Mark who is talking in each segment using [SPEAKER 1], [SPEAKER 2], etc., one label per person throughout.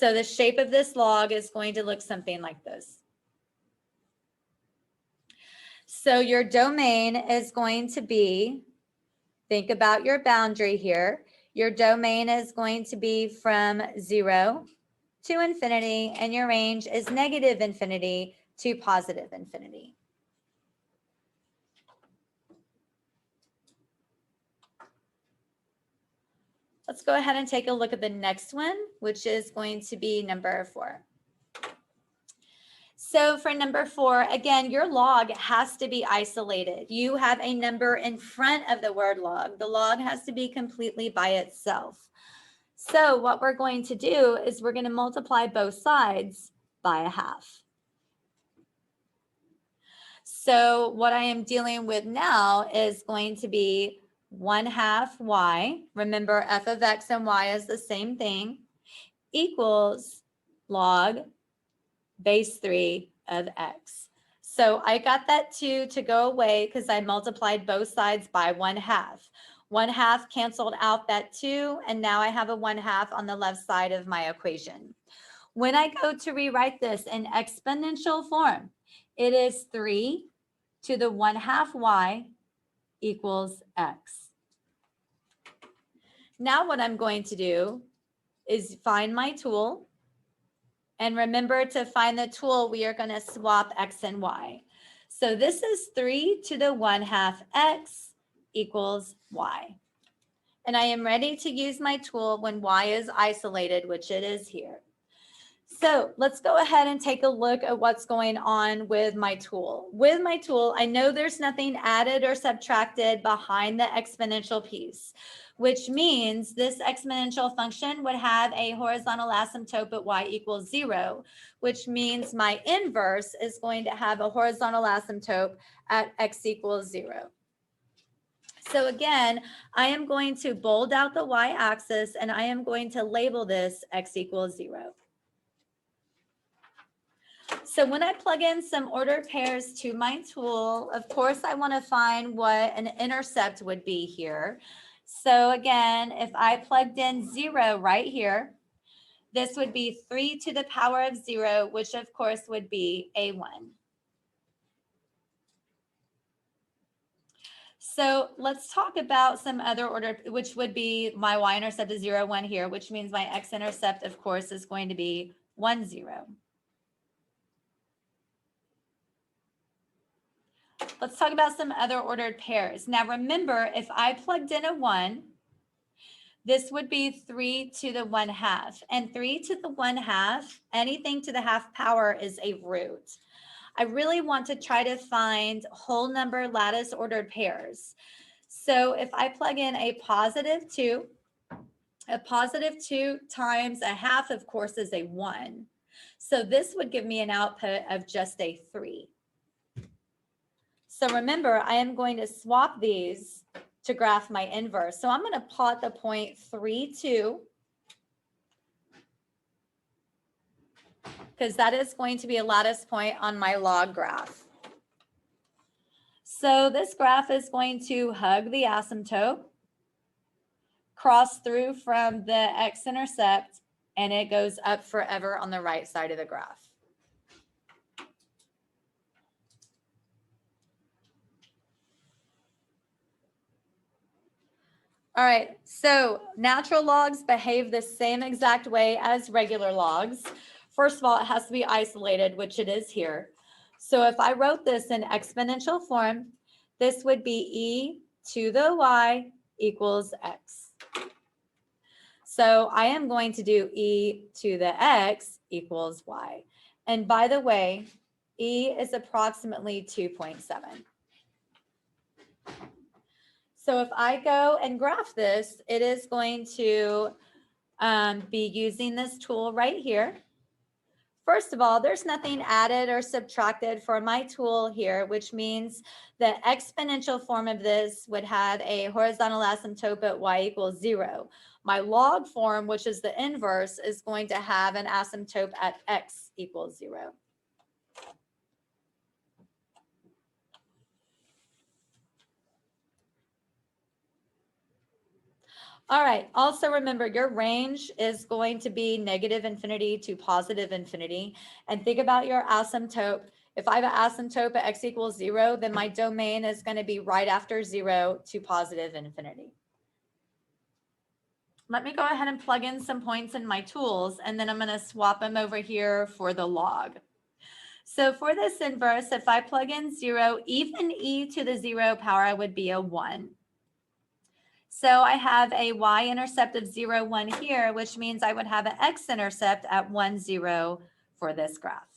[SPEAKER 1] So the shape of this log is going to look something like this. So your domain is going to be, think about your boundary here. Your domain is going to be from 0 to infinity, and your range is negative infinity to positive infinity. Let's go ahead and take a look at the next one, which is going to be number 4. So for number 4, again, your log has to be isolated. You have a number in front of the word log. The log has to be completely by itself. So what we're going to do is we're going to multiply both sides by a half. So what I am dealing with now is going to be 1/2 y. Remember, f of x and y is the same thing, equals log base 3 of x. So I got that 2 to go away because I multiplied both sides by 1/2. 1/2 canceled out that 2, and now I have a 1/2 on the left side of my equation. When I go to rewrite this in exponential form, it is 3 to the 1/2 y equals x. Now what I'm going to do is find my tool. And remember, to find the tool, we are going to swap x and y. So this is 3 to the 1/2 x equals y. And I am ready to use my tool when y is isolated, which it is here. So let's go ahead and take a look at what's going on with my tool. With my tool, I know there's nothing added or subtracted behind the exponential piece, which means this exponential function would have a horizontal asymptote at y equals 0, which means my inverse is going to have a horizontal asymptote at x equals 0. So again, I am going to bold out the y-axis, and I am going to label this x equals 0. So when I plug in some ordered pairs to my tool, of course, I want to find what an intercept would be here. So again, if I plugged in 0 right here, this would be 3 to the power of 0, which of course would be a 1. So let's talk about some other order, which would be my y-intercept is 0, 1 here, which means my x-intercept, of course, is going to be 1, 0. Let's talk about some other ordered pairs. Now remember, if I plugged in a 1, this would be 3 to the 1/2. And 3 to the 1/2, anything to the half power is a root. I really want to try to find whole number lattice ordered pairs. So if I plug in a positive 2 times a half, of course, is a 1. So this would give me an output of just a 3. So remember, I am going to swap these to graph my inverse. So I'm going to plot the point 3, 2, because that is going to be a lattice point on my log graph. So this graph is going to hug the asymptote, cross through from the x-intercept, and it goes up forever on the right side of the graph. All right, so natural logs behave the same exact way as regular logs. First of all, it has to be isolated, which it is here. So if I wrote this in exponential form, this would be e to the y equals x. So I am going to do e to the x equals y. And by the way, e is approximately 2.7. So if I go and graph this, it is going to be using this tool right here. First of all, there's nothing added or subtracted for my tool here, which means the exponential form of this would have a horizontal asymptote at y equals 0. My log form, which is the inverse, is going to have an asymptote at x equals 0. All right. Also remember your range is going to be negative infinity to positive infinity. And think about your asymptote. If I have an asymptote at x equals 0, then my domain is going to be right after 0 to positive infinity. Let me go ahead and plug in some points in my tools, and then I'm going to swap them over here for the log. So for this inverse, if I plug in 0, even e to the 0 power would be a 1. So I have a y-intercept of 0, 1 here, which means I would have an x-intercept at 1, 0 for this graph.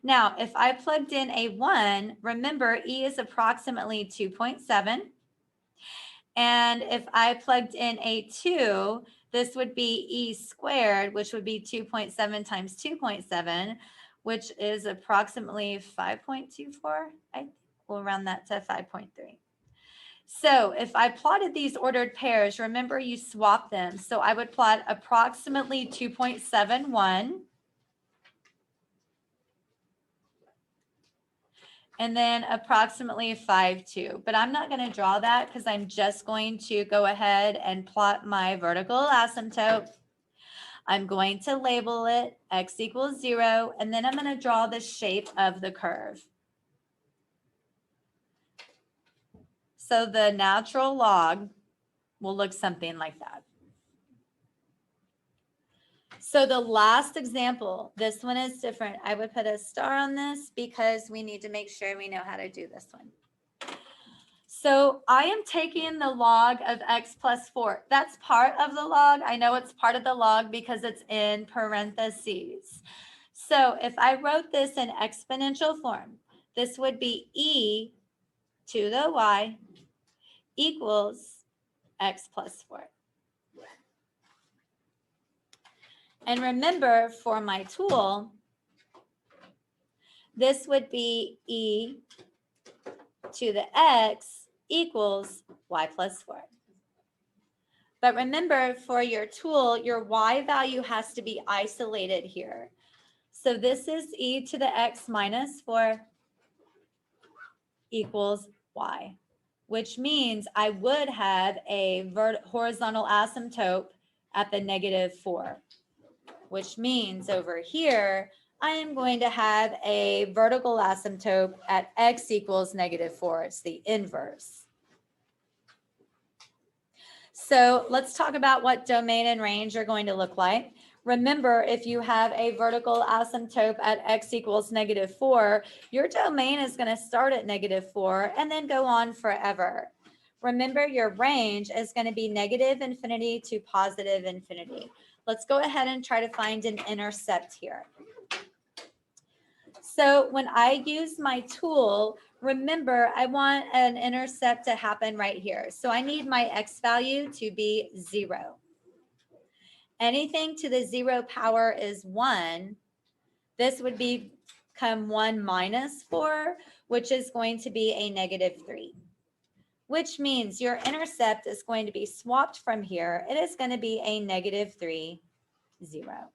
[SPEAKER 1] Now, if I plugged in a 1, remember e is approximately 2.7. And if I plugged in a 2, this would be e squared, which would be 2.7 times 2.7, which is approximately 5.24. I think we'll round that to 5.3. So if I plotted these ordered pairs, remember you swap them. So I would plot approximately 2.71. And then approximately 5.2. But I'm not going to draw that because I'm just going to go ahead and plot my vertical asymptote. I'm going to label it x equals 0, and then I'm going to draw the shape of the curve. So the natural log will look something like that. So the last example, this one is different. I would put a star on this because we need to make sure we know how to do this one. So I am taking the log of x plus 4. That's part of the log. I know it's part of the log because it's in parentheses. So if I wrote this in exponential form, this would be e to the y equals x plus 4. And remember, for my tool, this would be e to the x equals y plus 4. But remember, for your tool, your y value has to be isolated here. So this is e to the x minus 4 equals y, which means I would have a horizontal asymptote at the -4, which means over here, I am going to have a vertical asymptote at x equals -4. It's the inverse. So let's talk about what domain and range are going to look like. Remember, if you have a vertical asymptote at x equals -4, your domain is going to start at -4 and then go on forever. Remember, your range is going to be negative infinity to positive infinity. Let's go ahead and try to find an intercept here. So when I use my tool, remember, I want an intercept to happen right here. So I need my x value to be 0. Anything to the 0 power is 1. This would become 1 minus 4, which is going to be a -3, which means your intercept is going to be swapped from here. It is going to be a -3, 0.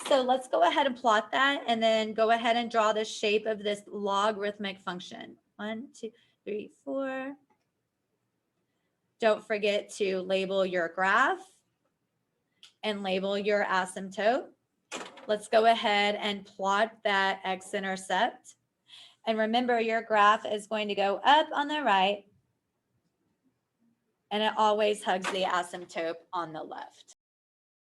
[SPEAKER 1] So let's go ahead and plot that and then go ahead and draw the shape of this logarithmic function. 1, 2, 3, 4. Don't forget to label your graph and label your asymptote. Let's go ahead and plot that x-intercept. And remember, your graph is going to go up on the right, and it always hugs the asymptote on the left.